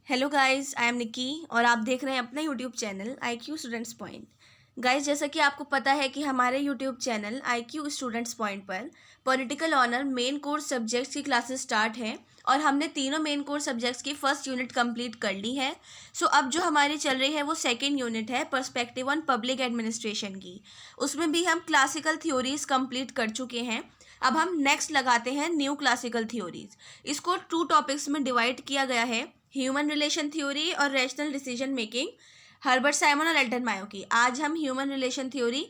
Hello guys, I am Nikki और आप देख रहे हैं अपना YouTube channel I Q students point. Guys, जैसा कि आपको पता है कि हमारे YouTube channel I Q students point पर political honour main course subjects की क्लासेस स्टार्ट हैं और हमने तीनों मेन कोर्स सब्जेक्ट्स की फर्स्ट यूनिट कंप्लीट कर ली है। सो अब जो हमारी चल रही है वो सेकेंड यूनिट है पर्सपेक्टिव ऑन पब्लिक एडमिनिस्ट्रेशन की। उसमें भी हम क्लासिकल थ्योरीज कंप्लीट कर चुके हैं। अब हम नेक्स्ट लगाते हैं न्यू क्लासिकल थ्योरीज। इसको टू टॉपिक्स में डिवाइड किया गया है, ह्यूमन रिलेशन थ्योरी और rational decision making, Herbert Simon और एल्टन मायो की। आज हम human relation theory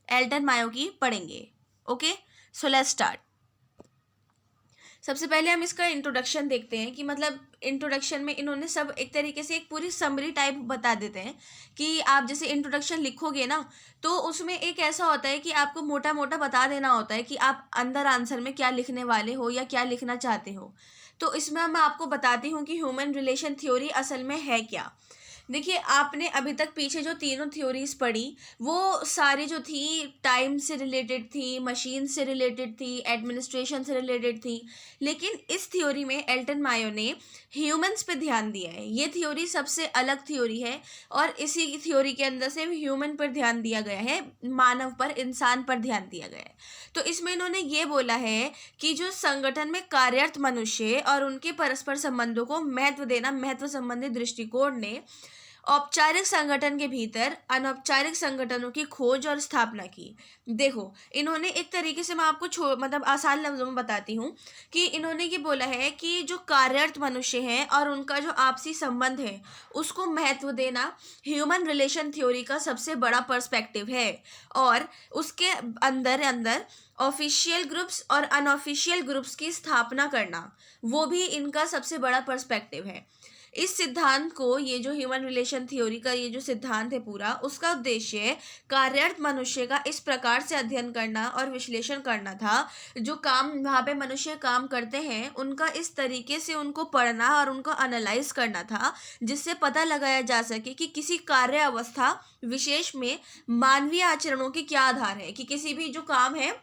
Elton Mayo की पढ़ेंगे। Okay, so let's start. सबसे पहले हम इसका इंट्रोडक्शन देखते हैं कि मतलब इंट्रोडक्शन में इन्होंने सब एक तरीके से एक पूरी समरी टाइप बता देते हैं कि आप जैसे इंट्रोडक्शन लिखोगे ना, तो उसमें एक ऐसा होता है कि आपको मोटा मोटा बता देना होता है कि आप अंदर आंसर में क्या लिखने वाले हो या क्या लिखना चाहते हो। तो इसमें मैं आपको बताती हूँ कि ह्यूमन रिलेशन थ्योरी असल में है क्या। देखिए, आपने अभी तक पीछे जो तीनों थ्योरीज पढ़ी वो सारी जो थी टाइम से रिलेटेड थी, मशीन से रिलेटेड थी, एडमिनिस्ट्रेशन से रिलेटेड थी। लेकिन इस थ्योरी में एल्टन मायो ने ह्यूमंस पे ध्यान दिया है। ये थ्योरी सबसे अलग थ्योरी है और इसी थ्योरी के अंदर से ह्यूमन पर ध्यान दिया गया है, मानव पर, इंसान पर ध्यान दिया गया है। तो इसमें इन्होंने ये बोला है कि जो संगठन में कार्यरत मनुष्य और उनके परस्पर संबंधों को महत्व देना, महत्व संबंधी दृष्टिकोण ने औपचारिक संगठन के भीतर अनौपचारिक संगठनों की खोज और स्थापना की। देखो, इन्होंने एक तरीके से, मैं आपको मतलब आसान लफ्जों में बताती हूँ कि इन्होंने ये बोला है कि जो कार्यरत मनुष्य हैं और उनका जो आपसी संबंध है उसको महत्व देना ह्यूमन रिलेशन थ्योरी का सबसे बड़ा पर्सपेक्टिव है। और उसके अंदर अंदर ऑफिशियल ग्रुप्स और अनऑफिशियल ग्रुप्स की स्थापना करना, वो भी इनका सबसे बड़ा पर्सपेक्टिव है। इस सिद्धांत को, ये जो ह्यूमन रिलेशन थ्योरी का ये जो सिद्धांत है पूरा, उसका उद्देश्य कार्यरत मनुष्य का इस प्रकार से अध्ययन करना और विश्लेषण करना था। जो काम वहाँ पे मनुष्य काम करते हैं उनका इस तरीके से उनको पढ़ना और उनको एनालाइज करना था जिससे पता लगाया जा सके कि किसी कार्य अवस्था विशेष में मानवीय आचरणों के क्या आधार है, कि किसी भी जो काम है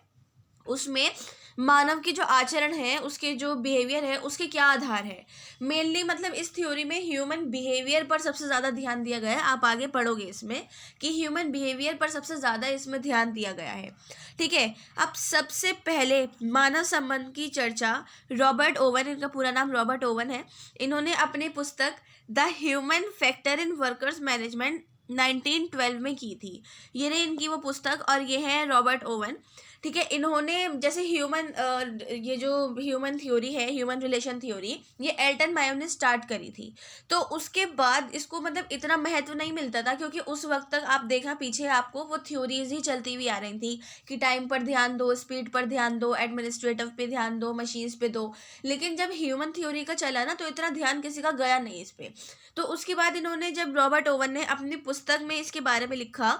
उसमें मानव की जो आचरण है, उसके जो बिहेवियर है, उसके क्या आधार है। मेनली मतलब इस थ्योरी में ह्यूमन बिहेवियर पर सबसे ज़्यादा ध्यान दिया गया है। आप आगे पढ़ोगे इसमें कि ह्यूमन बिहेवियर पर सबसे ज़्यादा इसमें ध्यान दिया गया है। ठीक है, अब सबसे पहले मानव संबंध की चर्चा रॉबर्ट ओवन, इनका पूरा नाम रॉबर्ट ओवन है, इन्होंने अपनी पुस्तक the human factor in workers management 1912 में की थी। ये रही इनकी वो पुस्तक और ये है रॉबर्ट ओवन। ठीक है, इन्होंने जैसे ये जो ह्यूमन थ्योरी है, ह्यूमन रिलेशन थ्योरी, ये एल्टन मायो ने स्टार्ट करी थी। तो उसके बाद इसको मतलब इतना महत्व नहीं मिलता था क्योंकि उस वक्त तक आप देखा पीछे आपको वो थ्योरीज ही चलती हुई आ रही थी कि टाइम पर ध्यान दो, स्पीड पर ध्यान दो, एडमिनिस्ट्रेटिव पे ध्यान दो, मशीन्स पे दो। लेकिन जब ह्यूमन थ्योरी का चला ना तो इतना ध्यान किसी का गया नहीं इस पे। तो उसके बाद इन्होंने, जब रॉबर्ट ओवन ने अपनी पुस्तक में इसके बारे में लिखा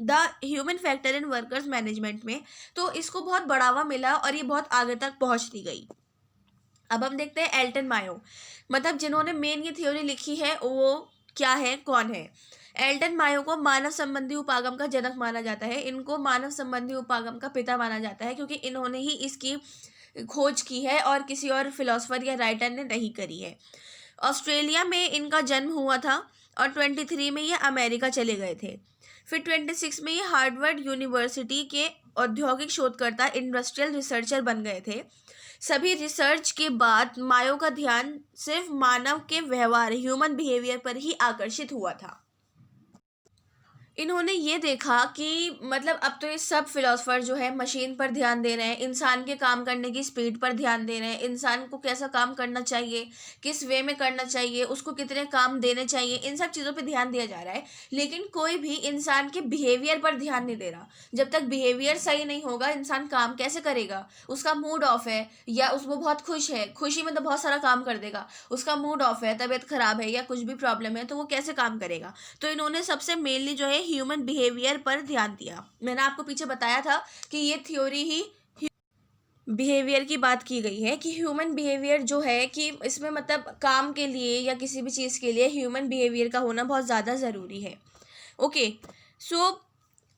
the human factor in workers management में, तो इसको बहुत बढ़ावा मिला और ये बहुत आगे तक पहुंचती गई। अब हम देखते हैं एल्टन मायो, मतलब जिन्होंने मेन ये थ्योरी लिखी है वो क्या है, कौन है। एल्टन मायो को मानव संबंधी उपागम का जनक माना जाता है। इनको मानव संबंधी उपागम का पिता माना जाता है क्योंकि इन्होंने ही इसकी खोज की है और किसी और फिलोसफर या राइटर ने नहीं करी है। ऑस्ट्रेलिया में इनका जन्म हुआ था और 23 में ये अमेरिका चले गए थे। फिर 26 में ये हार्वर्ड यूनिवर्सिटी के औद्योगिक शोधकर्ता, इंडस्ट्रियल रिसर्चर बन गए थे। सभी रिसर्च के बाद मायो का ध्यान सिर्फ मानव के व्यवहार, ह्यूमन बिहेवियर पर ही आकर्षित हुआ था। इन्होंने ये देखा कि मतलब अब तो ये सब फिलोसफर जो है मशीन पर ध्यान दे रहे हैं, इंसान के काम करने की स्पीड पर ध्यान दे रहे हैं, इंसान को कैसा काम करना चाहिए, किस वे में करना चाहिए, उसको कितने काम देने चाहिए, इन सब चीज़ों पे ध्यान दिया जा रहा है। लेकिन कोई भी इंसान के बिहेवियर पर ध्यान नहीं दे रहा। जब तक बिहेवियर सही नहीं होगा इंसान काम कैसे करेगा। उसका मूड ऑफ है या वो बहुत खुश है, खुशी में तो बहुत सारा काम कर देगा। उसका मूड ऑफ है, तबीयत खराब है या कुछ भी प्रॉब्लम है, तो वो कैसे काम करेगा। तो इन्होंने सबसे मेनली जो है ह्यूमन बिहेवियर पर ध्यान दिया। मैंने आपको पीछे बताया था कि ये थ्योरी ही बिहेवियर की बात की गई है कि ह्यूमन बिहेवियर जो है कि इसमें मतलब काम के लिए या किसी भी चीज़ के लिए ह्यूमन बिहेवियर का होना बहुत ज़्यादा ज़रूरी है। ओके, सो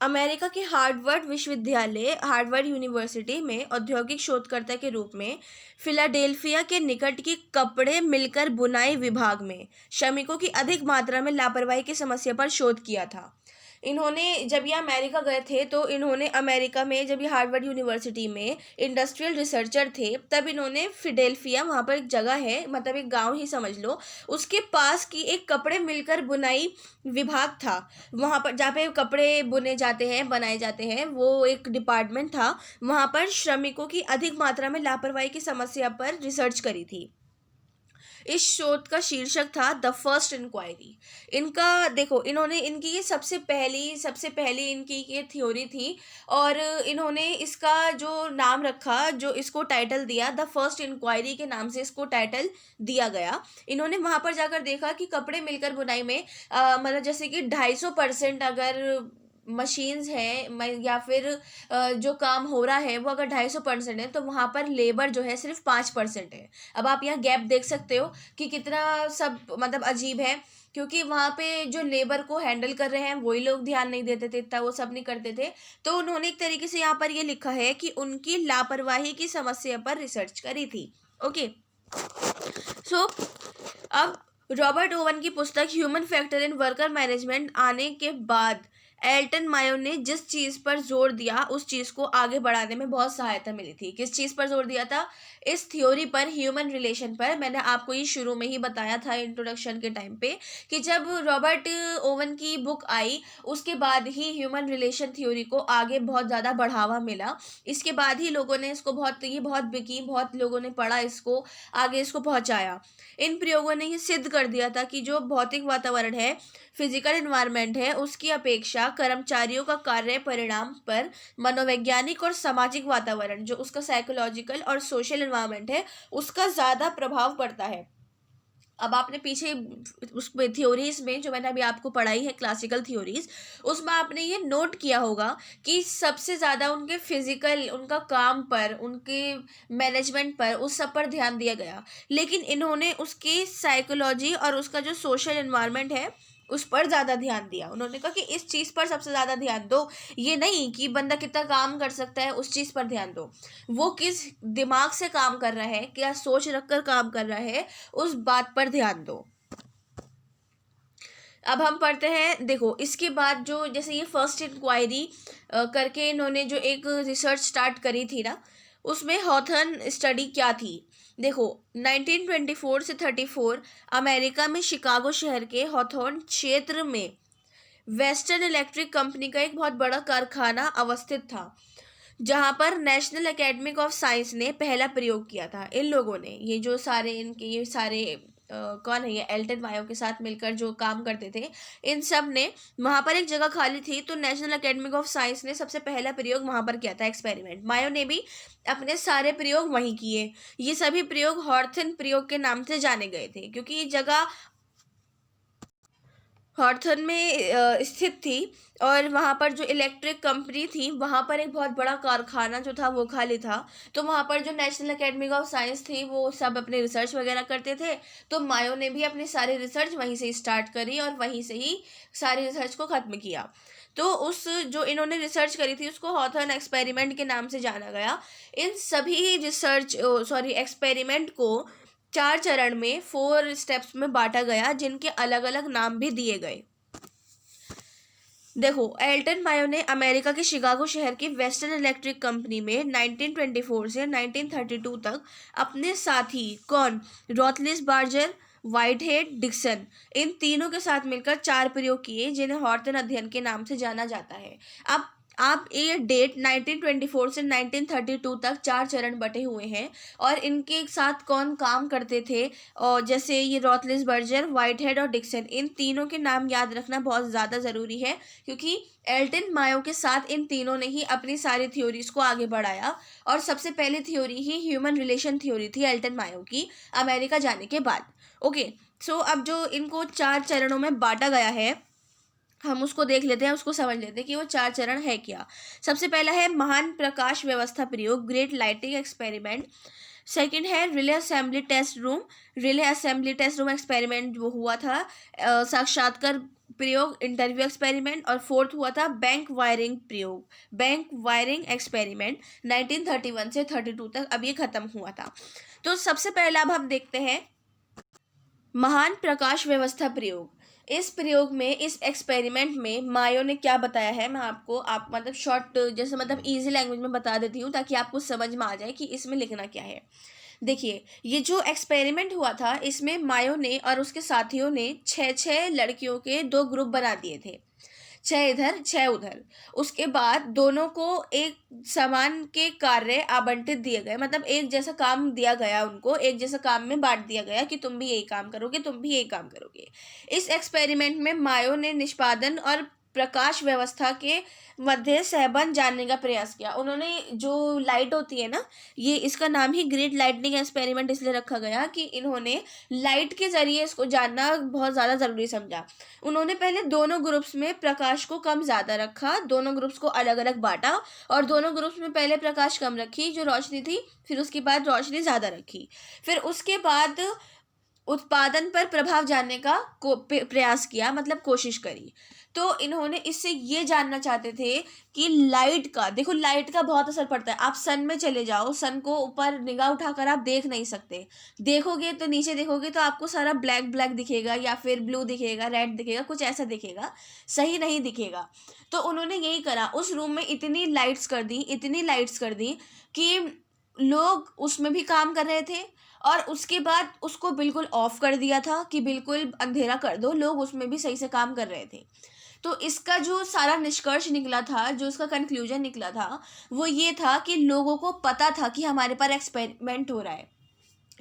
अमेरिका के हार्वर्ड यूनिवर्सिटी में औद्योगिक शोधकर्ता के रूप में फिलाडेल्फिया के निकट की कपड़े मिलकर बुनाई विभाग में श्रमिकों की अधिक मात्रा में लापरवाही की समस्या पर शोध किया था। इन्होंने जब ये अमेरिका गए थे तो इन्होंने अमेरिका में, जब ये हार्वर्ड यूनिवर्सिटी में इंडस्ट्रियल रिसर्चर थे, तब इन्होंने फिडेल्फिया, वहाँ पर एक जगह है, मतलब एक गांव ही समझ लो, उसके पास की एक कपड़े मिलकर बुनाई विभाग था, वहाँ पर जहाँ पे कपड़े बुने जाते हैं, बनाए जाते हैं, वो एक डिपार्टमेंट था। वहाँ पर श्रमिकों की अधिक मात्रा में लापरवाही की समस्या पर रिसर्च करी थी। इस शोध का शीर्षक था द फर्स्ट इंक्वायरी। इनका देखो, इन्होंने इनकी ये सबसे पहली इनकी ये थ्योरी थी, और इन्होंने इसका जो नाम रखा, जो इसको टाइटल दिया, द फर्स्ट इंक्वायरी के नाम से इसको टाइटल दिया गया। इन्होंने वहाँ पर जाकर देखा कि कपड़े मिलकर बुनाई में मतलब जैसे कि 250% अगर मशीन्स हैं या फिर जो काम हो रहा है वो अगर 250% है, तो वहाँ पर लेबर जो है सिर्फ 5% है। अब आप यहाँ गैप देख सकते हो कि कितना सब मतलब अजीब है, क्योंकि वहाँ पे जो लेबर को हैंडल कर रहे हैं वही लोग ध्यान नहीं देते थे, इतना वो सब नहीं करते थे। तो उन्होंने एक तरीके से यहाँ पर ये लिखा है कि उनकी लापरवाही की समस्या पर रिसर्च करी थी। ओके, सो अब रॉबर्ट ओवन की पुस्तक human factor in worker management आने के बाद एल्टन मायो ने जिस चीज़ पर जोर दिया, उस चीज़ को आगे बढ़ाने में बहुत सहायता मिली थी। किस चीज़ पर जोर दिया था? इस थ्योरी पर, ह्यूमन रिलेशन पर। मैंने आपको ये शुरू में ही बताया था इंट्रोडक्शन के टाइम पे, कि जब रॉबर्ट ओवन की बुक आई उसके बाद ही ह्यूमन रिलेशन थ्योरी को आगे बहुत ज़्यादा बढ़ावा मिला। इसके बाद ही लोगों ने इसको बहुत बिकी, बहुत लोगों ने पढ़ा इसको, आगे इसको पहुँचाया। इन प्रयोगों ने ये सिद्ध कर दिया था कि जो भौतिक वातावरण है, फिजिकल एनवायरनमेंट है, उसकी अपेक्षा कर्मचारियों का कार्य परिणाम पर मनोवैज्ञानिक और सामाजिक वातावरण, जो उसका साइकोलॉजिकल और सोशल एनवायरनमेंट है, उसका ज़्यादा प्रभाव पड़ता है। अब आपने पीछे उस थ्योरीज में जो मैंने अभी आपको पढ़ाई है, क्लासिकल थ्योरीज, उसमें आपने ये नोट किया होगा कि सबसे ज़्यादा उनके फिजिकल, उनका काम पर, उनके मैनेजमेंट पर, उस सब पर ध्यान दिया गया, लेकिन इन्होंने उसकी साइकोलॉजी और उसका जो सोशल एनवायरनमेंट है उस पर ज़्यादा ध्यान दिया। उन्होंने कहा कि इस चीज़ पर सबसे ज़्यादा ध्यान दो, ये नहीं कि बंदा कितना काम कर सकता है उस चीज़ पर ध्यान दो, वो किस दिमाग से काम कर रहा है, क्या सोच रखकर काम कर रहा है, उस बात पर ध्यान दो। अब हम पढ़ते हैं, देखो इसके बाद जो, जैसे ये फर्स्ट इंक्वायरी करके इन्होंने जो एक रिसर्च स्टार्ट करी थी ना, उसमें हॉथर्न स्टडी क्या थी। देखो 1924 से 34 अमेरिका में शिकागो शहर के हॉथॉर्न क्षेत्र में वेस्टर्न इलेक्ट्रिक कंपनी का एक बहुत बड़ा कारखाना अवस्थित था, जहां पर नेशनल एकेडमी ऑफ साइंस ने पहला प्रयोग किया था। इन लोगों ने, ये जो सारे इनके ये सारे कौन है, ये एल्टन मायो के साथ मिलकर जो काम करते थे, इन सब ने, वहां पर एक जगह खाली थी तो नेशनल एकेडमी ऑफ साइंस ने सबसे पहला प्रयोग वहां पर किया था, एक्सपेरिमेंट। मायो ने भी अपने सारे प्रयोग वहीं किए। ये सभी प्रयोग हॉर्थन प्रयोग के नाम से जाने गए थे, क्योंकि ये जगह हॉर्थन में स्थित थी, और वहाँ पर जो इलेक्ट्रिक कंपनी थी, वहाँ पर एक बहुत बड़ा कारखाना जो था वो खाली था। तो वहाँ पर जो नेशनल एकेडमी ऑफ साइंस थी वो सब अपने रिसर्च वगैरह करते थे, तो मायो ने भी अपनी सारी रिसर्च वहीं से स्टार्ट करी और वहीं से ही सारी रिसर्च को ख़त्म किया। तो उस जो इन्होंने रिसर्च करी थी उसको हॉथर्न एक्सपेरिमेंट के नाम से जाना गया। इन सभी एक्सपेरिमेंट को 4 चरण में, 4 स्टेप्स में बांटा गया, जिनके अलग अलग नाम भी दिए गए। देखो, एल्टन मायो ने अमेरिका के शिकागो शहर की वेस्टर्न इलेक्ट्रिक कंपनी में 1924 से 1932 तक अपने साथी कौन, रॉथलिस बार्जर, व्हाइटहेड, डिक्सन, इन तीनों के साथ मिलकर 4 प्रयोग किए, जिन्हें हॉर्थन अध्ययन के नाम से जाना जाता है। अब आप ये डेट 1924 से 1932 तक 4 चरण बटे हुए हैं, और इनके साथ कौन काम करते थे, और जैसे ये रॉथलिस बर्जर, व्हाइटहेड और डिक्सन, इन तीनों के नाम याद रखना बहुत ज़्यादा ज़रूरी है, क्योंकि एल्टन मायो के साथ इन तीनों ने ही अपनी सारी थ्योरीज को आगे बढ़ाया, और सबसे पहली थ्योरी ही ह्यूमन रिलेशन थ्योरी थी एल्टन मायो की, अमेरिका जाने के बाद। ओके, सो अब जो इनको 4 चरणों में बांटा गया है, हम उसको देख लेते हैं, उसको समझ लेते हैं कि वो 4 चरण है क्या। सबसे पहला है महान प्रकाश व्यवस्था प्रयोग, ग्रेट लाइटिंग एक्सपेरिमेंट। सेकंड है relay assembly test room experiment, जो हुआ था साक्षात्कार प्रयोग इंटरव्यू एक्सपेरिमेंट, और फोर्थ हुआ था बैंक वायरिंग प्रयोग, बैंक वायरिंग एक्सपेरिमेंट 1931 से 32 तक। अब ये खत्म हुआ था। तो सबसे पहला अब हम देखते हैं महान प्रकाश व्यवस्था प्रयोग। इस प्रयोग में, इस एक्सपेरिमेंट में मायो ने क्या बताया है, मैं आपको आप मतलब शॉर्ट जैसे मतलब इजी लैंग्वेज में बता देती हूँ ताकि आपको समझ में आ जाए कि इसमें लिखना क्या है। देखिए, ये जो एक्सपेरिमेंट हुआ था इसमें मायो ने और उसके साथियों ने 6 लड़कियों के 2 ग्रुप बना दिए थे, 6 इधर 6 उधर। उसके बाद दोनों को एक समान के कार्य आवंटित दिए गए, मतलब एक जैसा काम दिया गया, उनको एक जैसा काम में बांट दिया गया कि तुम भी यही काम करोगे, तुम भी यही काम करोगे। इस एक्सपेरिमेंट में मायो ने निष्पादन और प्रकाश व्यवस्था के मध्य सहबंध जानने का प्रयास किया। उन्होंने जो लाइट होती है ना, ये इसका नाम ही ग्रेट लाइटनिंग एक्सपेरिमेंट इसलिए रखा गया कि इन्होंने लाइट के जरिए इसको जानना बहुत ज़्यादा ज़रूरी समझा। उन्होंने पहले दोनों ग्रुप्स में प्रकाश को कम ज़्यादा रखा, दोनों ग्रुप्स को अलग अलग बांटा, और दोनों ग्रुप्स में पहले प्रकाश कम रखी जो रोशनी थी, फिर उसके बाद रोशनी ज़्यादा रखी, फिर उसके बाद उत्पादन पर प्रभाव जानने का प्रयास किया, मतलब कोशिश करी। तो इन्होंने इससे ये जानना चाहते थे कि लाइट का, देखो लाइट का बहुत असर पड़ता है। आप सन में चले जाओ, सन को ऊपर निगाह उठाकर आप देख नहीं सकते, देखोगे तो नीचे देखोगे तो आपको सारा ब्लैक ब्लैक दिखेगा, या फिर ब्लू दिखेगा, रेड दिखेगा, कुछ ऐसा दिखेगा, सही नहीं दिखेगा। तो उन्होंने यही करा, उस रूम में इतनी लाइट्स कर दी, इतनी लाइट्स कर दी कि लोग उसमें भी काम कर रहे थे, और उसके बाद उसको बिल्कुल ऑफ कर दिया था कि बिल्कुल अंधेरा कर दो, लोग उसमें भी सही से काम कर रहे थे। तो इसका जो सारा निष्कर्ष निकला था, जो इसका कंक्लूजन निकला था, वो ये था कि लोगों को पता था कि हमारे पर एक्सपेरिमेंट हो रहा है,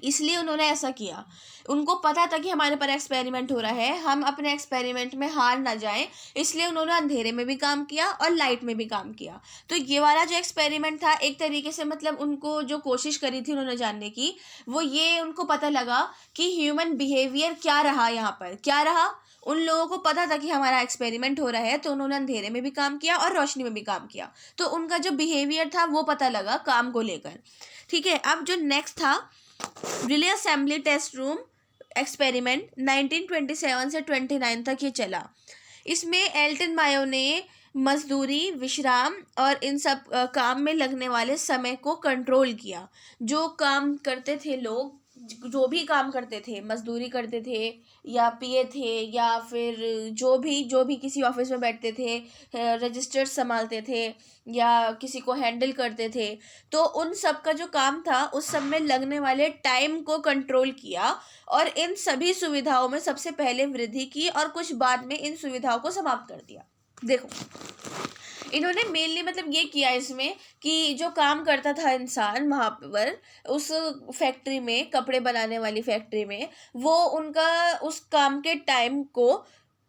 इसलिए उन्होंने ऐसा किया। उनको पता था कि हमारे पर एक्सपेरिमेंट हो रहा है, हम अपने एक्सपेरिमेंट में हार ना जाएं, इसलिए उन्होंने अंधेरे में भी काम किया और लाइट में भी काम किया। तो ये वाला जो एक्सपेरिमेंट था, एक तरीके से मतलब उनको जो कोशिश करी थी उन्होंने जानने की, वो ये उनको पता लगा कि ह्यूमन बिहेवियर क्या रहा, यहाँ पर क्या रहा। उन लोगों को पता था कि हमारा एक्सपेरिमेंट हो रहा है, तो उन्होंने अंधेरे में भी काम किया और रोशनी में भी काम किया, तो उनका जो बिहेवियर था वो पता लगा काम को लेकर। ठीक है, अब जो नेक्स्ट था relay assembly test room experiment 1927 से 29 तक ये चला। इसमें एल्टन मायो ने मजदूरी, विश्राम और इन सब काम में लगने वाले समय को कंट्रोल किया। जो काम करते थे लोग, जो भी काम करते थे, मजदूरी करते थे या पिए थे, या फिर जो भी किसी ऑफिस में बैठते थे, रजिस्टर्स संभालते थे या किसी को हैंडल करते थे, तो उन सब का जो काम था उस सब में लगने वाले टाइम को कंट्रोल किया, और इन सभी सुविधाओं में सबसे पहले वृद्धि की और कुछ बाद में इन सुविधाओं को समाप्त कर दिया। देखो, इन्होंने मेनली मतलब ये किया इसमें कि जो काम करता था इंसान वहाँ पर उस फैक्ट्री में, कपड़े बनाने वाली फैक्ट्री में, वो उनका उस काम के टाइम को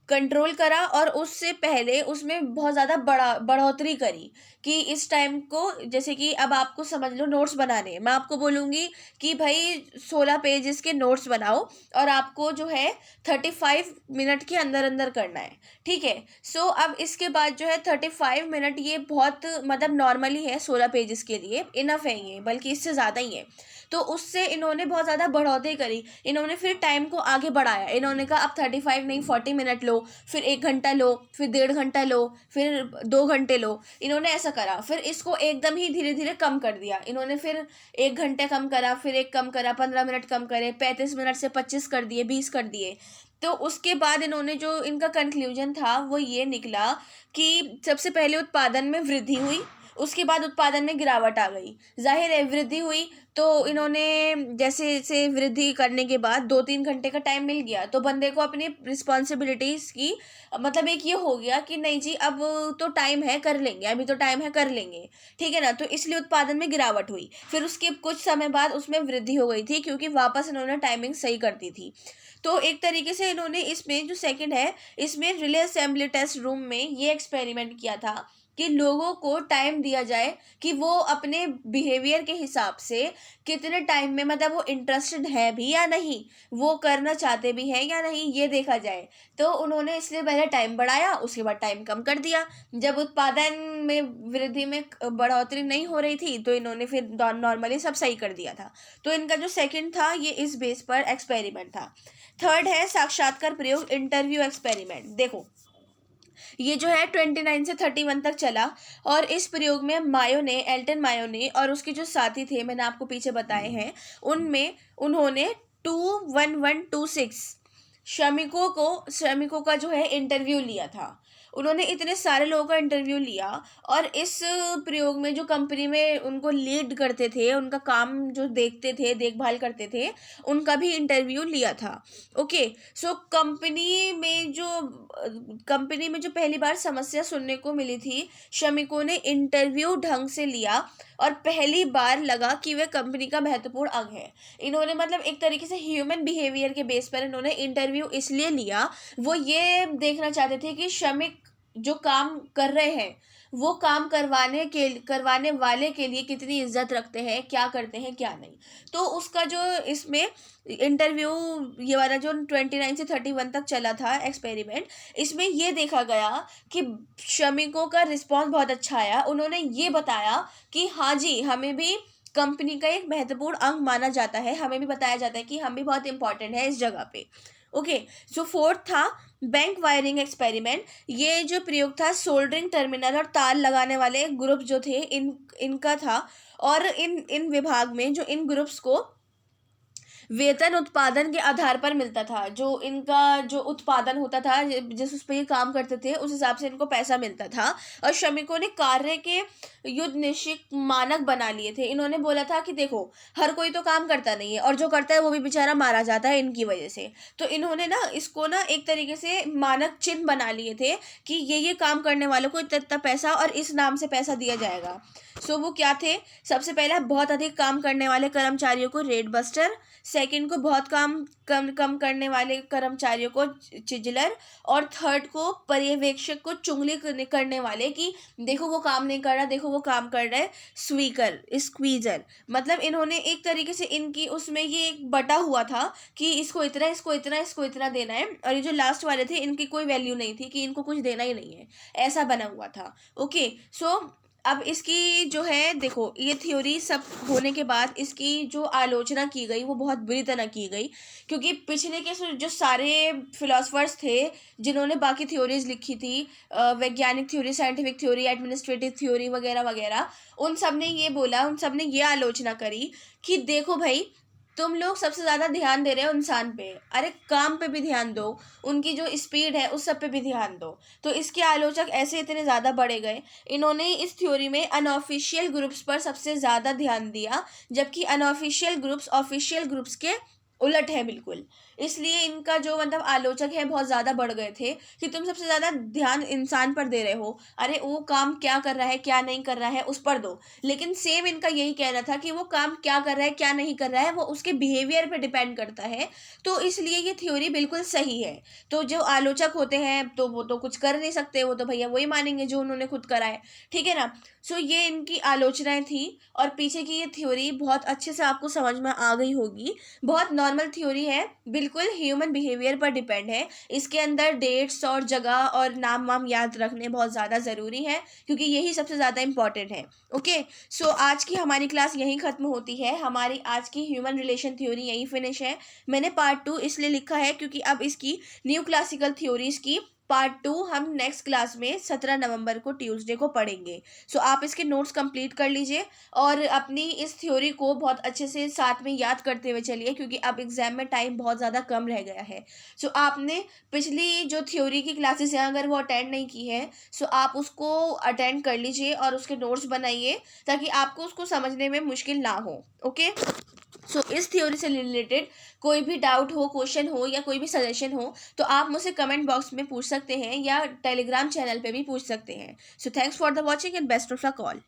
कंट्रोल करा, और उससे पहले उसमें बहुत ज़्यादा बढ़ोतरी करी कि इस टाइम को, जैसे कि अब आपको समझ लो नोट्स बनाने, मैं आपको बोलूँगी कि भाई 16 पेजेस के नोट्स बनाओ, और आपको जो है 35 मिनट के अंदर अंदर करना है। ठीक है, सो अब इसके बाद जो है 35 मिनट, ये बहुत मतलब नॉर्मली है 16 पेजेस के लिए, इनफ है ये, बल्कि इससे ज़्यादा ही है। तो उससे इन्होंने बहुत ज़्यादा बढ़ोतरी करी। इन्होंने फिर टाइम को आगे बढ़ाया, इन्होंने कहा अब 35 नहीं 40 मिनट लो, फिर 1 घंटा लो, फिर 1.5 घंटा लो, फिर 2 घंटे लो। इन्होंने ऐसा करा, फिर इसको एकदम ही धीरे धीरे कम कर दिया इन्होंने, फिर 1 घंटे कम करा, फिर 1 कम करा, 15 मिनट कम करे, 35 मिनट से 25 कर दिए, 20 कर दिए। तो उसके बाद इन्होंने जो इनका कंक्लूजन था वो ये निकला कि सबसे पहले उत्पादन में वृद्धि हुई, उसके बाद उत्पादन में गिरावट आ गई। जाहिर है वृद्धि हुई, तो इन्होंने जैसे जैसे वृद्धि करने के बाद 2-3 घंटे का टाइम मिल गया, तो बंदे को अपनी रिस्पॉन्सिबिलिटीज़ की मतलब एक ये हो गया कि नहीं जी अब तो टाइम है, कर लेंगे, अभी तो टाइम है, कर लेंगे। ठीक है ना, तो इसलिए उत्पादन में गिरावट हुई। फिर उसके कुछ समय बाद उसमें वृद्धि हो गई थी, क्योंकि वापस इन्होंने टाइमिंग सही कर दी थी। तो एक तरीके से इन्होंने इसमें जो सेकंड है, इसमें रिले असेंबली टेस्ट रूम में ये एक्सपेरिमेंट किया था कि लोगों को टाइम दिया जाए कि वो अपने बिहेवियर के हिसाब से कितने टाइम में, मतलब वो इंटरेस्टेड है भी या नहीं, वो करना चाहते भी हैं या नहीं, ये देखा जाए। तो उन्होंने इसलिए पहले टाइम बढ़ाया, उसके बाद टाइम कम कर दिया। जब उत्पादन में वृद्धि में बढ़ोतरी नहीं हो रही थी तो इन्होंने फिर नॉर्मली सब सही कर दिया था। तो इनका जो सेकंड था ये इस बेस पर एक्सपेरिमेंट था। थर्ड है साक्षात्कार प्रयोग, इंटरव्यू एक्सपेरिमेंट। देखो ये जो है 29 से 31 तक चला, और इस प्रयोग में मायो ने, एल्टन मायो ने और उसके जो साथी थे मैंने आपको पीछे बताए हैं, उनमें उन्होंने 21126 श्रमिकों का जो है इंटरव्यू लिया था। उन्होंने इतने सारे लोगों का इंटरव्यू लिया, और इस प्रयोग में जो कंपनी में उनको लीड करते थे, उनका काम जो देखते थे, देखभाल करते थे, उनका भी इंटरव्यू लिया था। ओके, सो कंपनी में जो पहली बार समस्या सुनने को मिली थी, श्रमिकों ने इंटरव्यू ढंग से लिया और पहली बार लगा कि वह कंपनी का महत्वपूर्ण अंग है। इन्होंने मतलब एक तरीके से ह्यूमन बिहेवियर के बेस पर इन्होंने इंटरव्यू इसलिए लिया, वो ये देखना चाहते थे कि श्रमिक जो काम कर रहे हैं वो काम करवाने वाले के लिए कितनी इज्जत रखते हैं, क्या करते हैं क्या नहीं। तो उसका जो इसमें इंटरव्यू, ये वाला जो 29 से 31 तक चला था एक्सपेरिमेंट, इसमें ये देखा गया कि श्रमिकों का रिस्पॉन्स बहुत अच्छा आया। उन्होंने ये बताया कि हाँ जी, हमें भी कंपनी का एक महत्वपूर्ण अंग माना जाता है, हमें भी बताया जाता है कि हम भी बहुत इंपॉर्टेंट है इस जगह पे। ओके, सो फोर्थ था बैंक वायरिंग एक्सपेरिमेंट। ये जो प्रयोग था सोल्डरिंग टर्मिनल और तार लगाने वाले ग्रुप जो थे इनका था, और इन विभाग में जो इन ग्रुप्स को वेतन उत्पादन के आधार पर मिलता था। जो इनका जो उत्पादन होता था, जिस उस पर ये काम करते थे, उस हिसाब से इनको पैसा मिलता था। और श्रमिकों ने कार्य के युद्ध निश्चित मानक बना लिए थे। इन्होंने बोला था कि देखो, हर कोई तो काम करता नहीं है, और जो करता है वो भी बेचारा मारा जाता है इनकी वजह से। तो इन्होंने ना इसको ना एक तरीके से मानक चिन्ह बना लिए थे कि ये काम करने वालों को इतना इतना पैसा और इस नाम से पैसा दिया जाएगा। सो वो क्या थे? सबसे पहला, बहुत अधिक काम करने वाले कर्मचारियों को रेट बस्टर, सेकंड को बहुत कम कम करने वाले कर्मचारियों को चिजलर, और थर्ड को पर्यवेक्षक को चुगली करने वाले कि देखो वो काम नहीं कर रहा, देखो वो काम कर रहा है, स्क्वीजर। मतलब इन्होंने एक तरीके से इनकी उसमें ये एक बटा हुआ था कि इसको इतना, इसको इतना, इसको इतना देना है, और ये जो लास्ट वाले थे इनकी कोई वैल्यू नहीं थी कि इनको कुछ देना ही नहीं है, ऐसा बना हुआ था। ओके, सो अब इसकी जो है, देखो ये थ्योरी सब होने के बाद इसकी जो आलोचना की गई वो बहुत बुरी तरह की गई, क्योंकि पिछले के जो सारे फिलोसफर्स थे जिन्होंने बाकी थ्योरीज लिखी थी, वैज्ञानिक theory, scientific theory, administrative theory वगैरह वगैरह, उन सब ने ये बोला, उन सब ने ये आलोचना करी कि देखो भाई, तुम लोग सबसे ज़्यादा ध्यान दे रहे हो इंसान पे, अरे काम पे भी ध्यान दो, उनकी जो स्पीड है उस सब पे भी ध्यान दो। तो इसके आलोचक ऐसे इतने ज़्यादा बढ़े गए। इन्होंने इस थ्योरी में अनऑफिशियल ग्रुप्स पर सबसे ज़्यादा ध्यान दिया, जबकि अनऑफिशियल ग्रुप्स ऑफिशियल ग्रुप्स के उलट है बिल्कुल। इसलिए इनका जो मतलब आलोचक है बहुत ज़्यादा बढ़ गए थे कि तुम सबसे ज़्यादा ध्यान इंसान पर दे रहे हो, अरे वो काम क्या कर रहा है क्या नहीं कर रहा है उस पर दो। लेकिन सेम इनका यही कहना था कि वो काम क्या कर रहा है क्या नहीं कर रहा है वो उसके बिहेवियर पे डिपेंड करता है। तो इसलिए ये थ्योरी बिल्कुल सही है। तो जो आलोचक होते हैं तो वो तो कुछ कर नहीं सकते, वो तो भैया वही मानेंगे जो उन्होंने खुद करा है, ठीक है ना। सो ये इनकी आलोचनाएं थी, और पीछे की ये थ्योरी बहुत अच्छे से आपको समझ में आ गई होगी। बहुत नॉर्मल थ्योरी है, बिल्कुल ह्यूमन बिहेवियर पर डिपेंड है। इसके अंदर डेट्स और जगह और नाम वाम याद रखने बहुत ज़्यादा ज़रूरी है, क्योंकि यही सबसे ज़्यादा इंपॉर्टेंट है। ओके, सो आज की हमारी क्लास यहीं ख़त्म होती है। हमारी आज की ह्यूमन रिलेशन थ्योरी यहीं फिनिश है। मैंने पार्ट 2 इसलिए लिखा है क्योंकि अब इसकी न्यू क्लासिकल थ्योरीज की पार्ट 2 हम नेक्स्ट क्लास में 17 नवंबर को ट्यूसडे को पढ़ेंगे। सो आप इसके नोट्स कंप्लीट कर लीजिए और अपनी इस थ्योरी को बहुत अच्छे से साथ में याद करते हुए चलिए, क्योंकि अब एग्जाम में टाइम बहुत ज़्यादा कम रह गया है। सो आपने पिछली जो थ्योरी की क्लासेस हैं अगर वो अटेंड नहीं की है, सो आप उसको अटेंड कर लीजिए और उसके नोट्स बनाइए ताकि आपको उसको समझने में मुश्किल ना हो। ओके, सो इस थ्योरी से रिलेटेड कोई भी डाउट हो, क्वेश्चन हो या कोई भी सजेशन हो तो आप मुझसे कमेंट बॉक्स में पूछ सकते हैं या टेलीग्राम चैनल पे भी पूछ सकते हैं। So thanks for the watching and best of luck all.